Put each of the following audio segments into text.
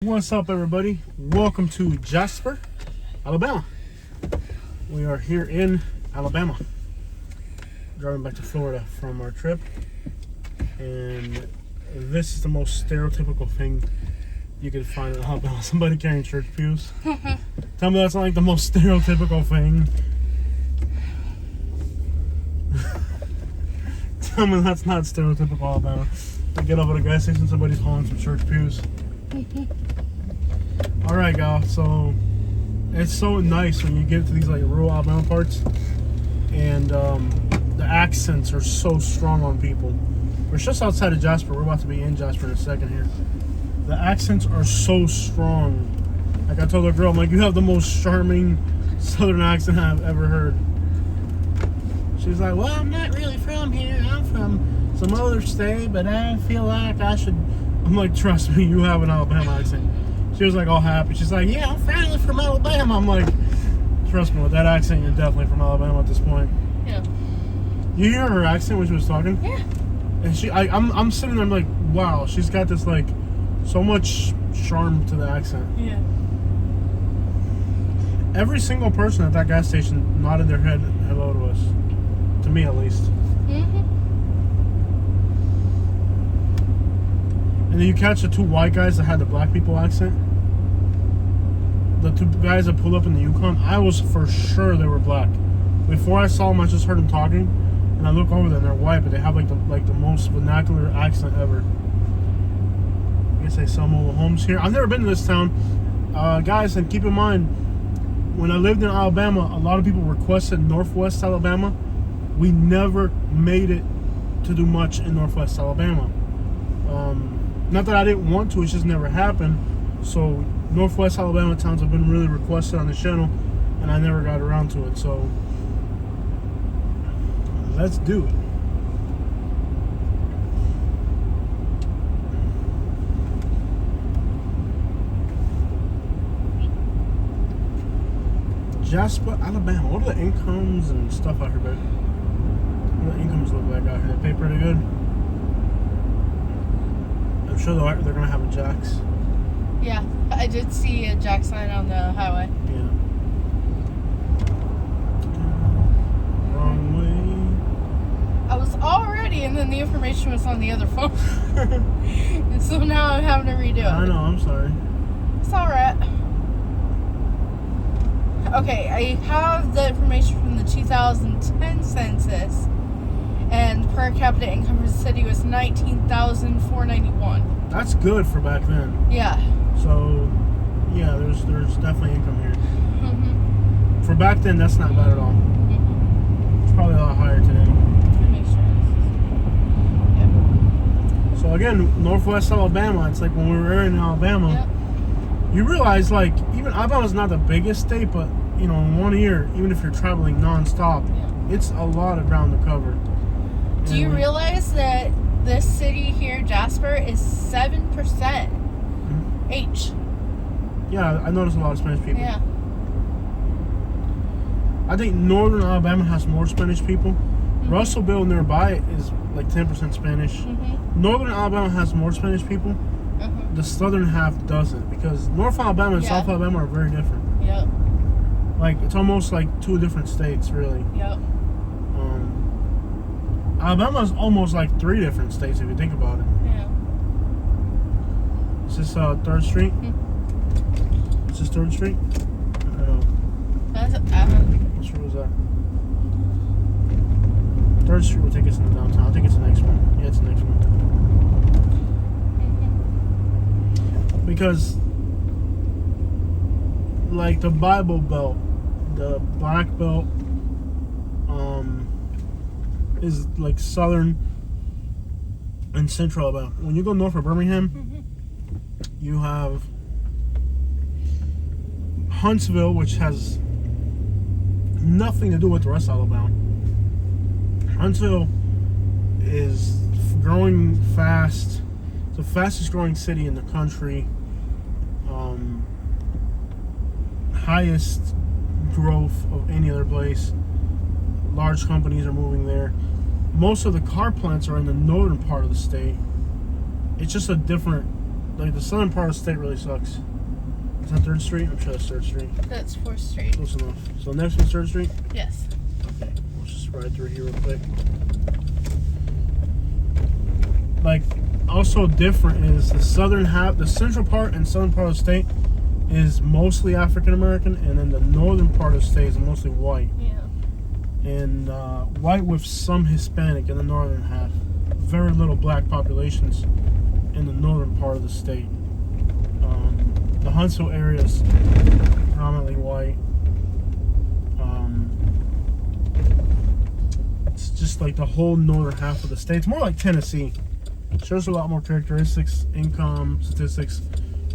What's up, everybody? Welcome to Jasper, Alabama. We are here in Alabama, driving back to Florida from our trip, and this is the most stereotypical thing you can find in Alabama. Somebody carrying church pews. Tell me that's not like the most stereotypical thing. Tell me that's not stereotypical Alabama. To get up at a gas station, somebody's hauling some church pews. Alright, guys, so it's so nice when you get to these like rural Alabama parts, and the accents are so strong on people. We're just outside of Jasper. We're about to be in Jasper in a second here. The accents are so strong. Like I told the girl, I'm like, you have the most charming southern accent I've ever heard. She's like, well, I'm not really from here. I'm from some other state, but I feel like I should. I'm like, trust me, you have an Alabama accent. She was like all happy. She's like, yeah, I'm finally from Alabama. I'm like, trust me, with that accent, you're definitely from Alabama at this point. Yeah. You hear her accent when she was talking? Yeah. And I'm sitting there, I'm like, wow, she's got this like so much charm to the accent. Yeah. Every single person at that gas station nodded their head hello to us. To me, at least. Mm-hmm. And then you catch the two white guys that had the black people accent. The two guys that pulled up in the Yukon, I was for sure they were black. Before I saw them, I just heard them talking, and I look over them, they're white, but they have like the most vernacular accent ever. I guess they sell mobile homes here. I've never been to this town, guys, and keep in mind, when I lived in Alabama, a lot of people requested Northwest Alabama. We never made it to do much in Northwest Alabama. Not that I didn't want to, it just never happened. So Northwest Alabama towns have been really requested on the channel, and I never got around to it. So let's do it. Jasper, Alabama. What are the incomes and stuff out here, babe? What do the incomes look like out here? They pay pretty good. I'm sure they're gonna have a Jax. Yeah, I did see a jack sign on the highway. Yeah. Wrong way. I was all ready, and then the information was on the other phone. And so now I'm having to redo it. I know, I'm sorry. It's alright. Okay, I have the information from the 2010 census, and per capita income for the city was $19,491. That's good for back then. Yeah. So, yeah, there's definitely income here. Mm-hmm. For back then, that's not bad at all. Mm-hmm. It's probably a lot higher today. Make sure. Yep. So again, Northwest Alabama, it's like when we were in Alabama, Yep. you realize like even Alabama's not the biggest state, but you know, in 1 year, even if you're traveling non-stop, it's a lot of ground to cover. Do you realize that this city here, Jasper, is 7% H? Yeah, I noticed a lot of Spanish people. Yeah. I think Northern Alabama has more Spanish people. Mm-hmm. Russellville nearby is like 10% Spanish. Mm-hmm. Northern Alabama has more Spanish people. Mm-hmm. The southern half doesn't, because North Alabama and South Alabama are very different. Yep. Like, it's almost like two different states, really. Yep. Alabama's almost like three different states if you think about it. Yeah. Is this 3rd Street? Mm-hmm. Is this 3rd Street? I don't know. That's What street was that? 3rd Street will take us into downtown. I think it's the next one. Yeah, it's the next one. Mm-hmm. Because, like the Bible Belt, the Black Belt, is like southern and central Alabama. When you go north of Birmingham, you have Huntsville, which has nothing to do with the rest of Alabama. Huntsville is growing fast. It's the fastest growing city in the country. Highest growth of any other place. Large companies are moving there. Most of the car plants are in the northern part of the state. It's just a different like the southern part of the state really sucks. Is that 3rd Street? I'm sure that's 3rd Street. That's 4th Street. Close enough. So next one's 3rd Street? Yes. Okay, let's just ride through here real quick. Like, also different is the southern half, the central part and southern part of the state is mostly African American, and then the northern part of the state is mostly white. Yeah. And white with some Hispanic in the northern half. Very little black populations in the northern part of the state. The Huntsville area is predominantly white. It's just like the whole northern half of the state. It's more like Tennessee. Shows a lot more characteristics, income, statistics,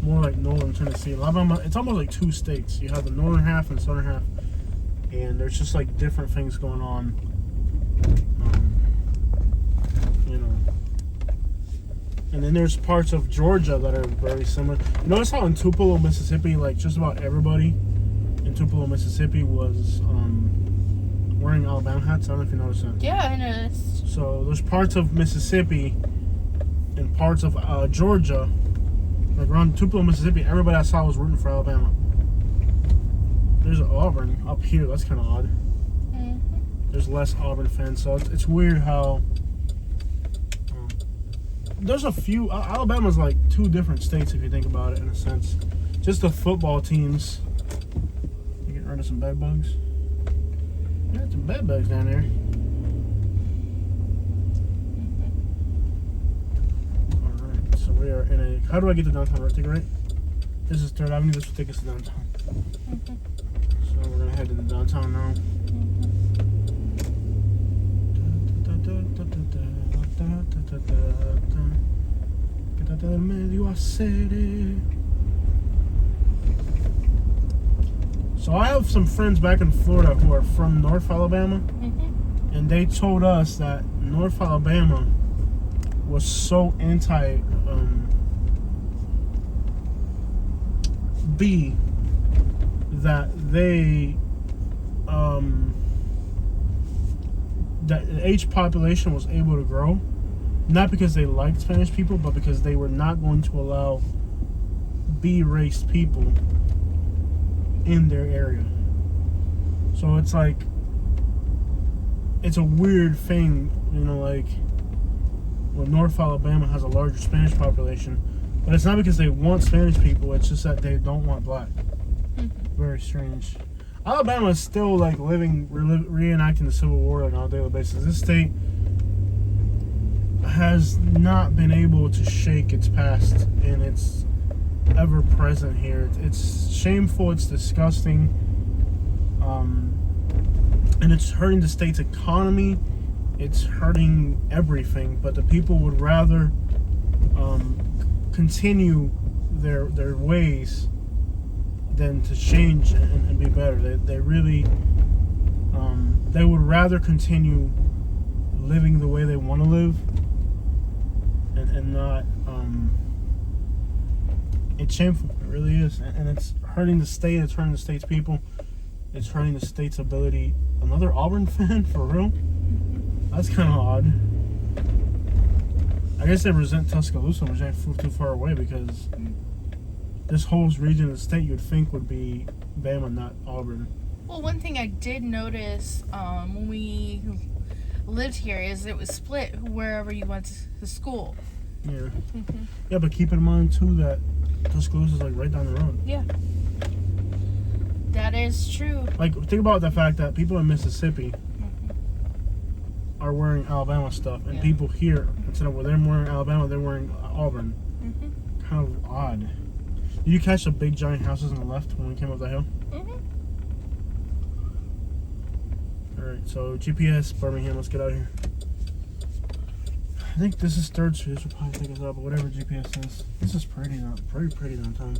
more like northern Tennessee. Alabama, it's almost like 2 states. You have the northern half and the southern half, and there's just like different things going on. You know. And then there's parts of Georgia that are very similar. You notice how in Tupelo, Mississippi, like just about everybody in Tupelo, Mississippi was wearing Alabama hats. I don't know if you noticed that. Yeah, I noticed. So there's parts of Mississippi and parts of Georgia, like around Tupelo, Mississippi, everybody I saw was rooting for Alabama. There's Auburn up here. That's kind of odd. Mm-hmm. There's less Auburn fans, so it's weird how there's a few. Alabama's like 2 different states if you think about it in a sense. Just the football teams. You get rid of some bed bugs. Yeah, some bed bugs down there. Alright, so we are in a. How do I get to downtown? Right, take a right? This is 3rd Avenue. This will take us to downtown. Mm-hmm. So we're gonna head to the downtown now. Del medio a city. So I have some friends back in Florida who are from North Alabama, and they told us that North Alabama was so anti B that they that the H population was able to grow. Not because they liked Spanish people, but because they were not going to allow B-race people in their area. So it's like, it's a weird thing, you know, like, when North Alabama has a larger Spanish population, but it's not because they want Spanish people, it's just that they don't want black. Very strange. Alabama is still like reenacting the Civil War on a daily basis. This state has not been able to shake its past, and it's ever present here. It's shameful, it's disgusting, and it's hurting the state's economy, it's hurting everything, but the people would rather continue their ways than to change and be better. They really they would rather continue living the way they want to live and not it's shameful. It really is, and it's hurting the state. It's hurting the state's people. It's hurting the state's ability. Another Auburn fan, for real? That's kind of odd. I guess they resent Tuscaloosa, which ain't too far away, because this whole region of the state you'd think would be Bama, not Auburn. Well, one thing I did notice when we lived here is it was split wherever you went to school. Yeah. Mm-hmm. Yeah, but keep in mind too that Tuscaloosa is like right down the road. Yeah. That is true. Like, think about the fact that people in Mississippi are wearing Alabama stuff, and people here, instead of them wearing Alabama, they're wearing Auburn. Kind of odd. Did you catch the big giant houses on the left when we came up the hill? Alright, so GPS, Birmingham, let's get out of here. I think this is 3rd Street. This will probably take us up, but whatever GPS says. This is pretty, very pretty downtown.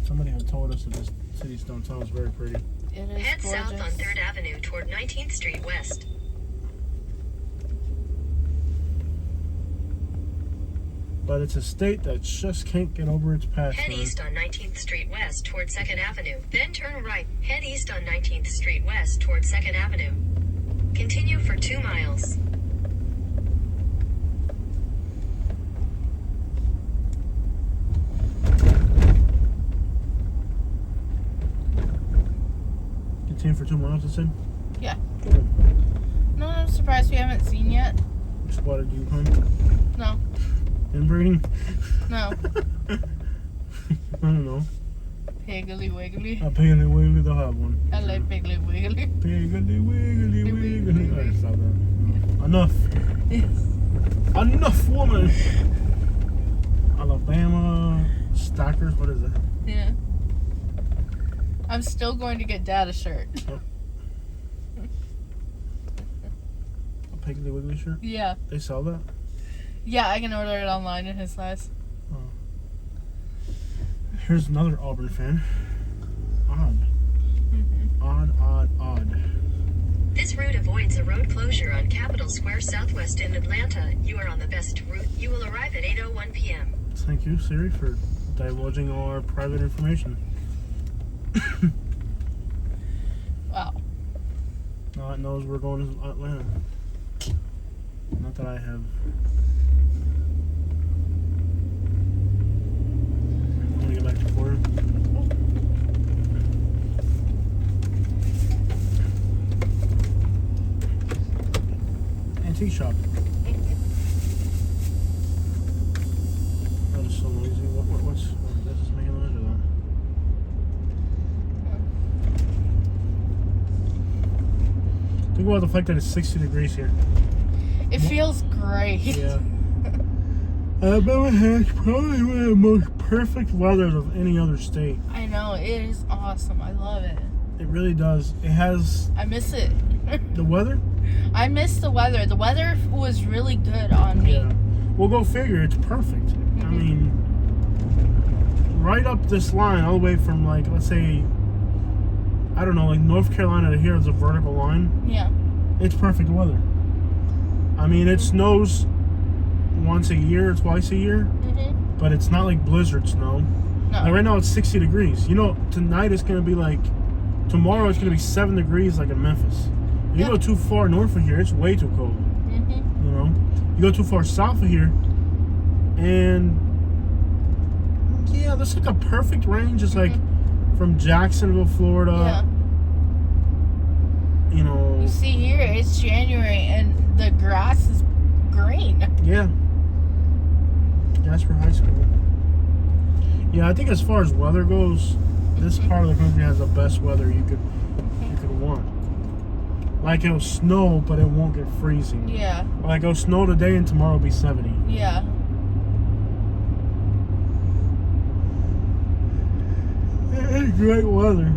Somebody had told us that this city's downtown is very pretty. It is Head gorgeous. south on 3rd Avenue toward 19th Street West. But it's a state that just can't get over its past. Head east on 19th Street West toward 2nd Avenue. Then turn right. Head east on 19th Street West toward 2nd Avenue. Continue for 2 miles. Continue for 2 miles, it said? Yeah. Cool. No, I'm surprised we haven't seen yet. Spotted Yukon. No. Inbreeding? No. I don't know. Piggly Wiggly. A Piggly Wiggly, they'll have one. I like Piggly Wiggly. Piggly Wiggly Wiggly. Alright, stop that. No. Enough. Yes. Enough, woman! Alabama Stackers, what is that? Yeah. I'm still going to get Dad a shirt. A Piggly Wiggly shirt? Yeah. They sell that? Yeah, I can order it online in his size. Oh. Here's another Auburn fan. Odd. Odd. This route avoids a road closure on Capitol Square Southwest in Atlanta. You are on the best route. You will arrive at 8:01 p.m. Thank you, Siri, for divulging our private information. Wow. Now it knows we're going to Atlanta. Not that I have. I'm gonna get back to Florida. Antique shop. That is so noisy. What's this is making noise or that? Think about the fact that it's 60 degrees here. It feels great. Yeah. Alabama has probably one of the most perfect weathers of any other state. I know, it is awesome. I love it. It really does. It has I miss it. the weather. I miss the weather. The weather was really good on me. Yeah. Well, go figure. It's perfect. I mean, right up this line, all the way from like, let's say, I don't know, like North Carolina to here is a vertical line. Yeah. It's perfect weather. I mean, it snows once a year, twice a year, but it's not like blizzard snow. No. Like right now it's 60 degrees. You know, tonight it's gonna be like, tomorrow it's gonna be 7 degrees like in Memphis. You go too far north of here, it's way too cold. You know, you go too far south of here, and yeah, that's like a perfect range. It's like from Jacksonville, Florida. Yeah. You know. You see here, it's January and the grass is green. Yeah. Jasper High School. Yeah, I think as far as weather goes, this part of the country has the best weather you could want. Like it'll snow, but it won't get freezing. Yeah. Like it'll snow today and tomorrow will be 70. Yeah. It's great weather.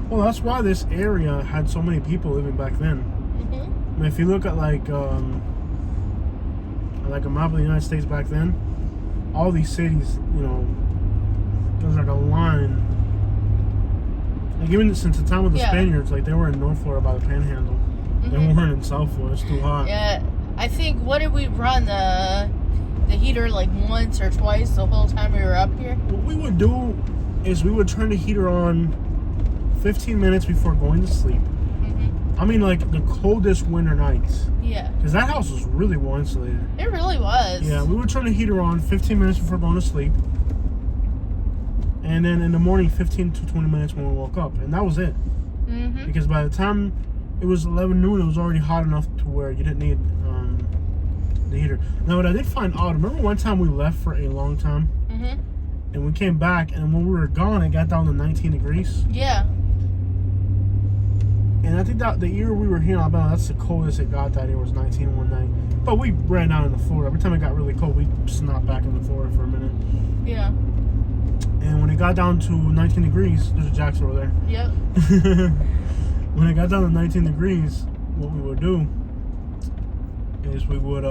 Well, that's why this area had so many people living back then. I mean, if you look at like a map of the United States back then, all these cities, you know, there's like a line. Like even since the time of the Spaniards, like they were in North Florida by the Panhandle. They weren't in South Florida. It's too hot. Yeah. I think, what did we run? The heater like once or twice the whole time we were up here? What we would do is we would turn the heater on 15 minutes before going to sleep. I mean, like the coldest winter nights. Yeah. Because that house was really well insulated. It really was. Yeah, we would turn the heater on 15 minutes before going to sleep. And then in the morning, 15 to 20 minutes when we woke up. And that was it. Because by the time it was 11 noon, it was already hot enough to where you didn't need the heater. Now, what I did find odd, remember one time we left for a long time? And we came back, and when we were gone, it got down to 19 degrees. Yeah. And I think that the year we were here in Alabama, that's the coldest it got that year, was 19 one night. But we ran down into Florida. Every time it got really cold, we snapped back into Florida for a minute. Yeah. And when it got down to 19 degrees, there's a Jackson over there. Yep. When it got down to 19 degrees, what we would do is we would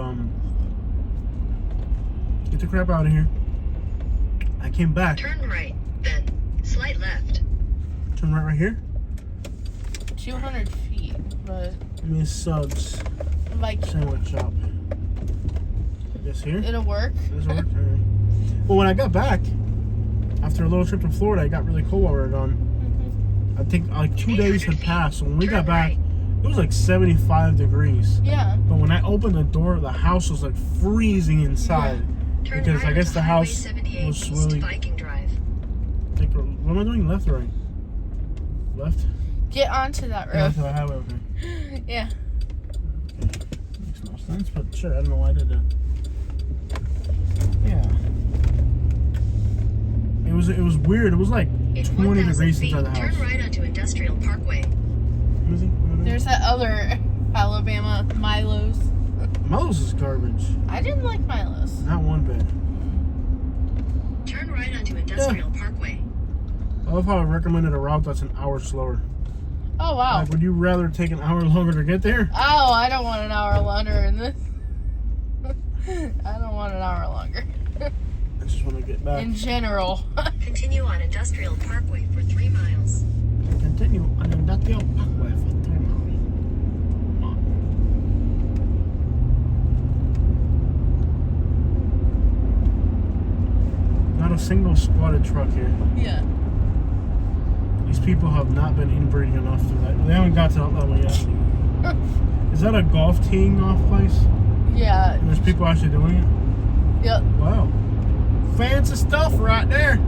get the crap out of here. I came back. Turn right, then slight left. Turn right here. 200 feet, but Miss Subs like sandwich shop. This here. it'll work. This worked. All right. Well, when I got back after a little trip to Florida, it got really cold while we were gone. I think like 2 days had passed. So when we got back, it was like 75 degrees. Yeah. But when I opened the door, the house was like freezing inside. Turn Because right I guess onto the Highway house 78 was East really. Viking Drive. Take a, what am I doing? Left or right? Left? Get onto that Yeah, road. to the highway, okay. Yeah. Makes no sense, but sure, I don't know why I did that. Yeah. It was weird. It was like In 20 1,000 degrees feet, inside the house. turn right onto Industrial Parkway. Let me see. There's that other Alabama Milo's. Milo's is garbage. I didn't like Milo's. Not one bit. Turn right onto Industrial Parkway. I love how I recommended a route that's an hour slower. Oh wow. Like, would you rather take an hour longer to get there? Oh, I don't want an hour longer in this. I don't want an hour longer. I just want to get back. In general. Continue on Industrial Parkway for 3 miles. Continue on Industrial Parkway for 3 miles. Not a single squatted truck here. Yeah. These people have not been inbreeding enough to that. They haven't got to that level yet. Is that a golf teeing off place? Yeah. And there's people actually doing it? Yep. Wow. Fancy stuff right there.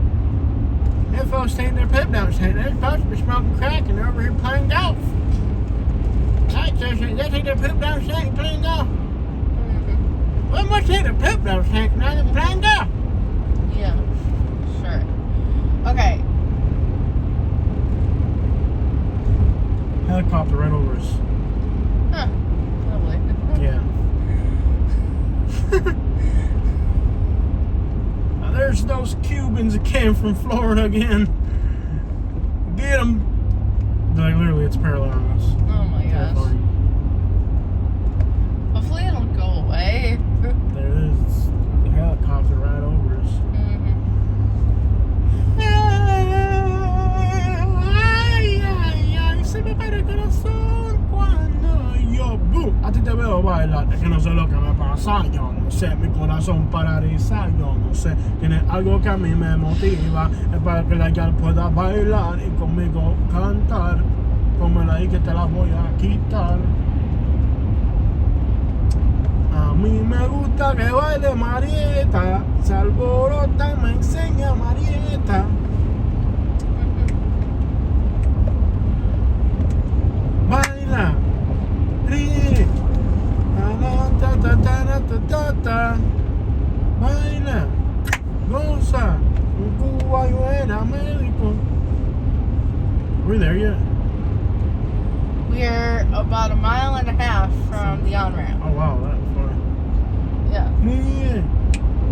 Them folks taking their pip down saying they're supposed to be smoking crack and they're over here playing golf. Right, so they take their pip down saying and playing golf. Mhm. Well, must take their pip down saying now they're playing golf. Yeah. Sure. Okay. Helicopter right over us. Huh. Lovely. Yeah. Now there's those Cubans that came from Florida again. Get them. Like literally, it's parallel on us. Oh my gosh. Terrifying. Hopefully it'll go away. There it is. It's the helicopter right over us. Mhm. Ay, ay, ay, se me para el corazón cuando yo a ti te veo bailar, es que no sé lo que me pasa, yo no sé, mi corazón paraliza, yo no sé, tiene algo que a mí me motiva, es para que la gal pueda bailar y conmigo cantar, pónmela ahí que te la voy a quitar. A mí me gusta que baile Marieta, se alborota y me enseña Marieta. Baila, ríe, ta ta ta ta ta ta ta. Baila, goza, en Cuba yo era médico. Are we there yet? We're about a mile and a half from the on-ramp. Oh wow, that's far. Yeah. Ríe,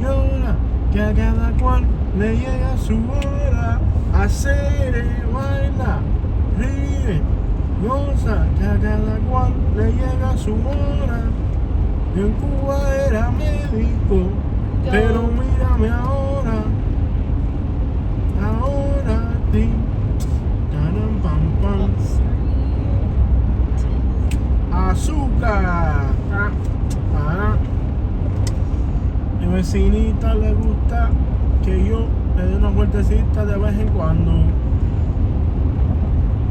llora, que a cada cual le llega su hora. Hacer baila, ríe, goza, que a cada cual le llega su hora. Yo en Cuba era médico, pero mírame ahora. Ahora a ti. Taram, pam, pam. Azúcar. Mi vecinita le gusta que yo le dé una vueltecita de vez en cuando.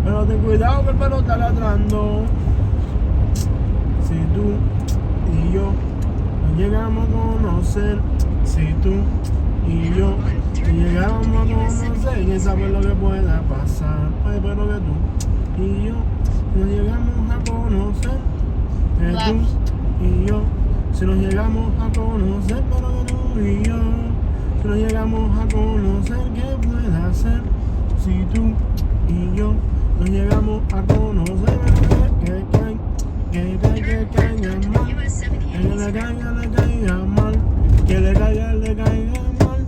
Pero ten cuidado que el perro está ladrando. Si tú y yo nos llegamos a conocer, si tú y yo nos llegamos a conocer, quién sabe lo que pueda pasar. Ay, pero que tú y yo nos llegamos a conocer, que tú y yo, si nos llegamos a conocer, pero que tú y yo, si nos llegamos a conocer, ¿qué puede hacer? Si tú y yo nos llegamos a conocer, que caiga mal, que le caiga mal, que le caiga mal,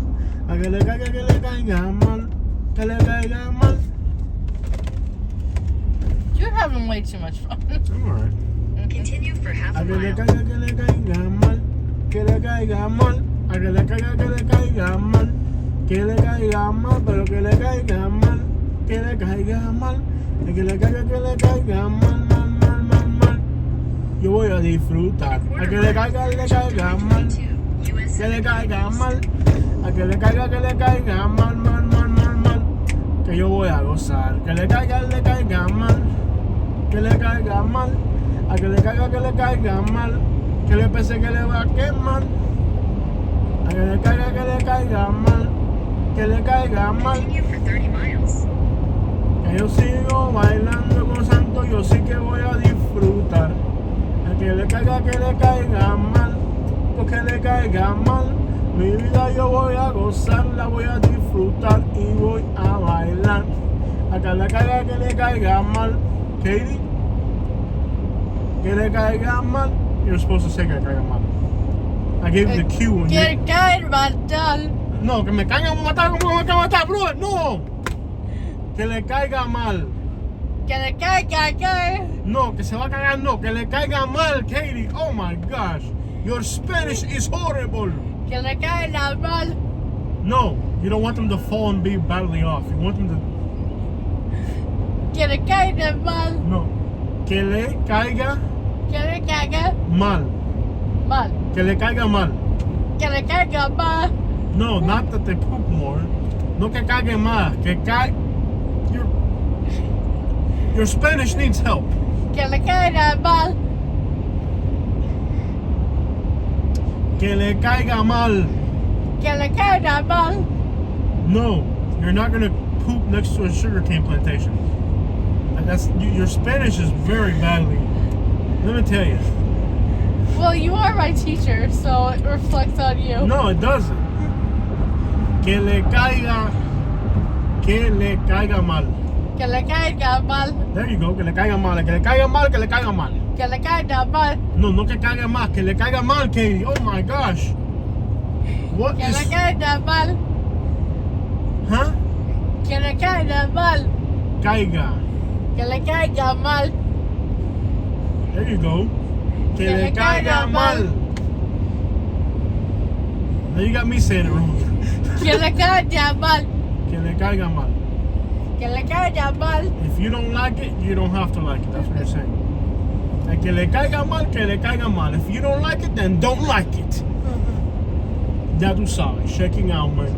a que le caiga mal, que le caiga mal. You're having way too much fun. I'm alright. Continue for half a A que le mile. caiga mal, que le caiga mal, a que le caiga mal, que le caiga mal, pero que le caiga mal, que le caiga mal, a que le caiga mal, mal. Yo voy a disfrutar, a que le caiga mal, que le caiga mal, a que le caiga mal, que yo voy a gozar, que le caiga mal, que le caiga mal, a que le caiga mal, que le pese que le va a quemar, a que le caiga mal, que le caiga mal. Continue for 30 miles. Que yo sigo bailando con Santo, yo sí que voy a disfrutar. A que le caiga mal, porque le caiga mal. Mi vida yo voy a gozarla, voy a disfrutar y voy a bailar. A que le caiga mal, Katie. Que le caiga mal. You're supposed to say que le caiga mal. I gave you the cue when Que you... le caiga mal. No, que me caiga matar, ¿cómo me caiga matar, bro? No. Que le caiga mal. Que le caiga. No, que se va a cagar, no, que le caiga mal, Katie. Oh my gosh. Your Spanish is horrible. Que le caiga mal. No, you don't want them to fall and be badly off. You want them to... Que le caiga mal. No. Que le caiga Que le caiga mal. mal. Que le caiga mal. Que le caiga mal. No, not that they poop more. No que caiga más. Que caiga... Your Spanish needs help. Que le caiga mal. Que le caiga mal. Que le caiga mal. No, you're not gonna poop next to a sugarcane plantation. And your Spanish is very badly. Let me tell you. Well, you are my teacher, so it reflects on you. No, it doesn't. Que le caiga mal. Que le caiga mal. There you go. Que le caiga mal. Que le caiga mal. Que le caiga mal. Que le caiga mal. No, no que caiga más. Que le caiga mal, Katie. Oh my gosh. What Que is? le caiga mal. Huh? Que le caiga mal. Caiga. Que le caiga mal. There you go. Que le caiga mal. Now you got me saying it wrong. Que le caiga mal. Que le caiga mal. Que le caiga mal. If you don't like it, you don't have to like it. That's what you're saying. And que le caiga mal, que le caiga mal. If you don't like it, then don't like it. Ya tú sabes. Checking out, man.